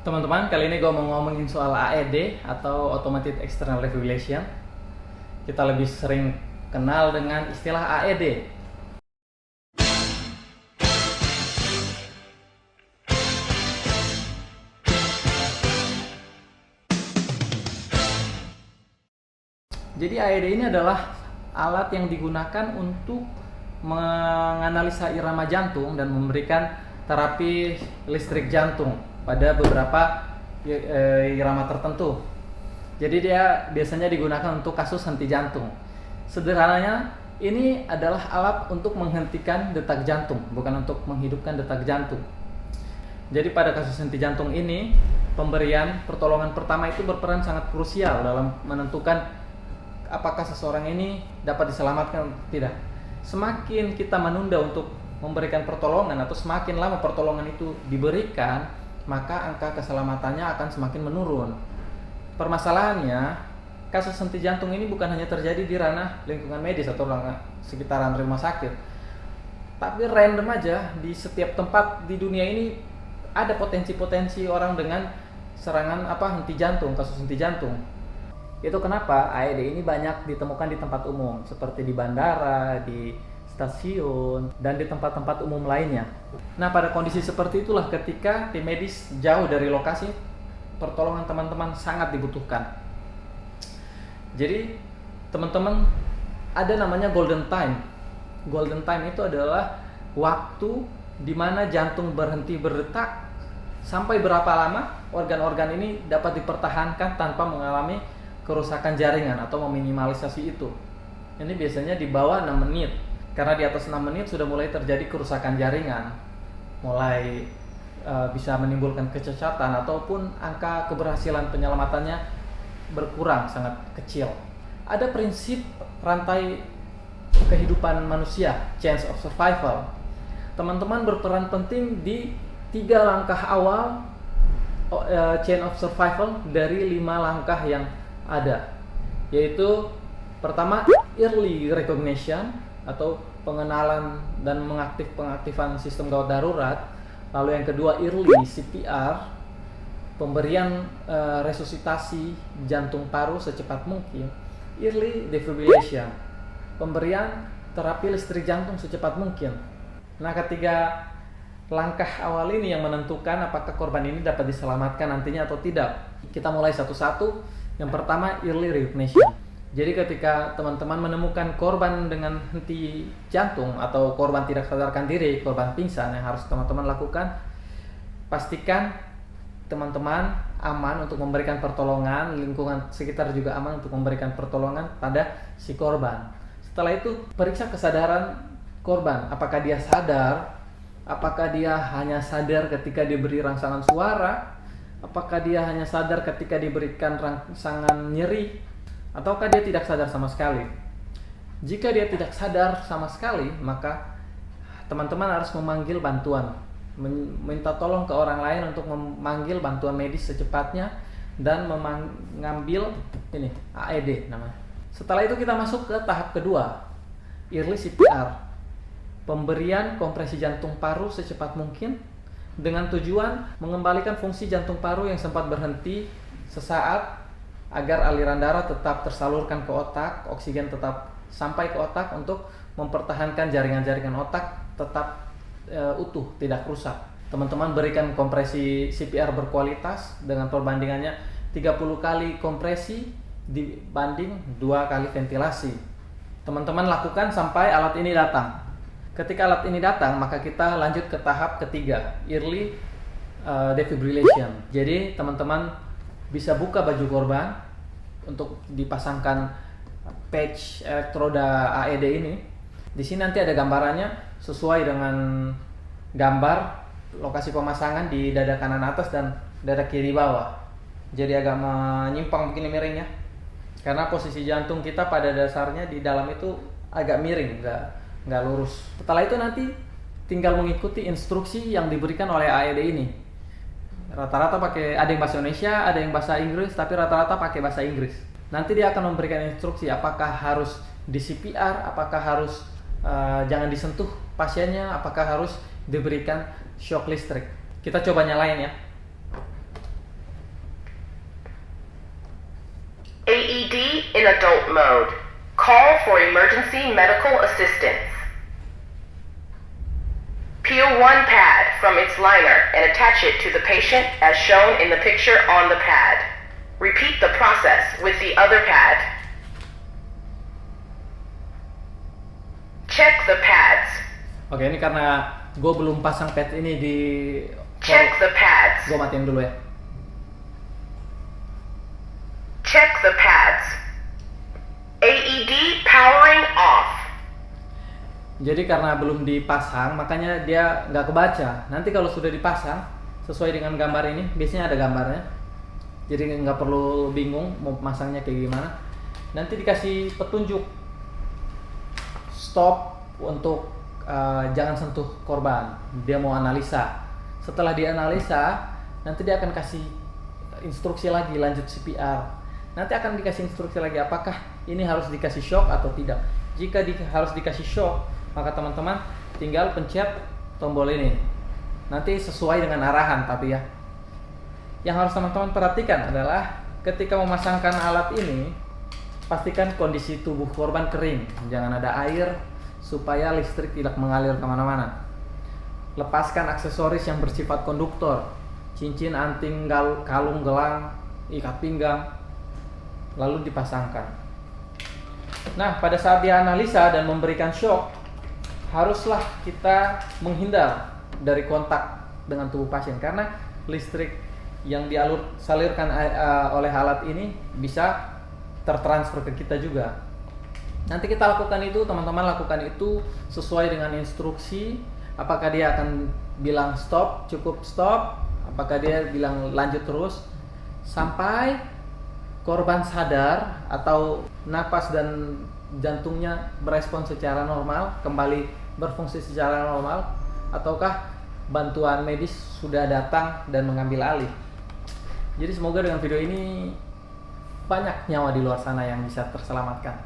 Teman-teman, kali ini gue mau ngomongin soal AED atau Automated External Defibrillation. Kita lebih sering kenal dengan istilah AED. Jadi AED ini adalah alat yang digunakan untuk menganalisa irama jantung dan memberikan terapi listrik jantung pada beberapa irama tertentu. Jadi dia biasanya digunakan untuk kasus henti jantung. Sederhananya, ini adalah alat untuk menghentikan detak jantung, bukan untuk menghidupkan detak jantung. Jadi pada kasus henti jantung ini, pemberian pertolongan pertama itu berperan sangat krusial dalam menentukan apakah seseorang ini dapat diselamatkan atau tidak. Semakin kita menunda untuk memberikan pertolongan atau semakin lama pertolongan itu diberikan, maka angka keselamatannya akan semakin menurun. Permasalahannya, kasus henti jantung ini bukan hanya terjadi di ranah lingkungan medis atau ranah sekitaran rumah sakit, tapi random aja di setiap tempat di dunia ini ada potensi-potensi orang dengan serangan henti jantung, kasus henti jantung. Itu kenapa AED ini banyak ditemukan di tempat umum seperti di bandara, di stasiun, dan di tempat-tempat umum lainnya. Nah, pada kondisi seperti itulah ketika tim medis jauh dari lokasi, pertolongan teman-teman sangat dibutuhkan. Jadi, teman-teman, ada namanya golden time. Golden time itu adalah waktu di mana jantung berhenti berdetak sampai berapa lama organ-organ ini dapat dipertahankan tanpa mengalami kerusakan jaringan atau meminimalisasi itu. Ini biasanya di bawah 6 menit. Karena di atas 6 menit sudah mulai terjadi kerusakan jaringan. Mulai bisa menimbulkan kecacatan ataupun angka keberhasilan penyelamatannya berkurang sangat kecil. Ada prinsip rantai kehidupan manusia, chains of survival. Teman-teman berperan penting di 3 langkah awal chain of survival dari 5 langkah yang ada, yaitu pertama early recognition atau pengenalan dan pengaktifan sistem gawat darurat. Lalu yang kedua early CPR, pemberian resusitasi jantung paru secepat mungkin. Early defibrillation, pemberian terapi listrik jantung secepat mungkin. Nah, ketiga langkah awal ini yang menentukan apakah korban ini dapat diselamatkan nantinya atau tidak. Kita mulai satu-satu. Yang pertama, early recognition. Jadi ketika teman-teman menemukan korban dengan henti jantung atau korban tidak sadarkan diri, korban pingsan, yang harus teman-teman lakukan, pastikan teman-teman aman untuk memberikan pertolongan, lingkungan sekitar juga aman untuk memberikan pertolongan pada si korban. Setelah itu, periksa kesadaran korban. Apakah dia sadar? Apakah dia hanya sadar ketika diberi rangsangan suara? Apakah dia hanya sadar ketika diberikan rangsangan nyeri? Ataukah dia tidak sadar sama sekali? Jika dia tidak sadar sama sekali, maka teman-teman harus memanggil bantuan, minta tolong ke orang lain untuk memanggil bantuan medis secepatnya dan mengambil ini AED namanya. Setelah itu kita masuk ke tahap kedua, early CPR, pemberian kompresi jantung paru secepat mungkin dengan tujuan mengembalikan fungsi jantung paru yang sempat berhenti sesaat agar aliran darah tetap tersalurkan ke otak, oksigen tetap sampai ke otak untuk mempertahankan jaringan-jaringan otak tetap utuh, tidak rusak. Teman-teman berikan kompresi CPR berkualitas dengan perbandingannya 30 kali kompresi dibanding 2 kali ventilasi. Teman-teman lakukan sampai alat ini datang. Ketika alat ini datang, maka kita lanjut ke tahap ketiga, early defibrillation. Jadi teman-teman bisa buka baju korban untuk dipasangkan patch elektroda AED ini. Di sini nanti ada gambarannya sesuai dengan gambar lokasi pemasangan di dada kanan atas dan dada kiri bawah. Jadi agak menyimpang begini miringnya, karena posisi jantung kita pada dasarnya di dalam itu agak miring, nggak lurus. Setelah itu nanti tinggal mengikuti instruksi yang diberikan oleh AED ini. Rata-rata pakai, ada yang bahasa Indonesia, ada yang bahasa Inggris, tapi rata-rata pakai bahasa Inggris. Nanti dia akan memberikan instruksi apakah harus di CPR, apakah harus jangan disentuh pasiennya, apakah harus diberikan shock listrik. Kita coba nyalain ya. AED in adult mode. Call for emergency medical assistance. Peel one pad from its liner and attach it to the patient as shown in the picture on the pad. Repeat the process with the other pad. Check the pads. Oke, ini karena gue belum pasang pad ini di... Check the pads. Gue matiin dulu ya. Check the pads. AED powering off. Jadi karena belum dipasang, makanya dia nggak kebaca. Nanti kalau sudah dipasang, sesuai dengan gambar ini, biasanya ada gambarnya. Jadi nggak perlu bingung mau pasangnya kayak gimana. Nanti dikasih petunjuk stop untuk jangan sentuh korban. Dia mau analisa. Setelah dianalisa, nanti dia akan kasih instruksi lagi lanjut CPR. Nanti akan dikasih instruksi lagi apakah ini harus dikasih shock atau tidak. Jika harus dikasih shock, maka teman-teman tinggal pencet tombol ini. Nanti sesuai dengan arahan tapi ya. Yang harus teman-teman perhatikan adalah ketika memasangkan alat ini, pastikan kondisi tubuh korban kering. Jangan ada air supaya listrik tidak mengalir kemana-mana. Lepaskan aksesoris yang bersifat konduktor. Cincin, anting, kalung, gelang, ikat pinggang. Lalu dipasangkan. Nah, pada saat dianalisa dan memberikan shock, haruslah kita menghindar dari kontak dengan tubuh pasien karena listrik yang salurkan oleh alat ini bisa tertransfer ke kita juga. Nanti kita lakukan itu, teman-teman lakukan itu sesuai dengan instruksi. Apakah dia akan bilang stop, cukup stop, apakah dia bilang lanjut terus sampai korban sadar atau napas dan jantungnya berespons secara normal, kembali berfungsi secara normal, ataukah bantuan medis sudah datang dan mengambil alih. Jadi semoga dengan video ini banyak nyawa di luar sana yang bisa terselamatkan.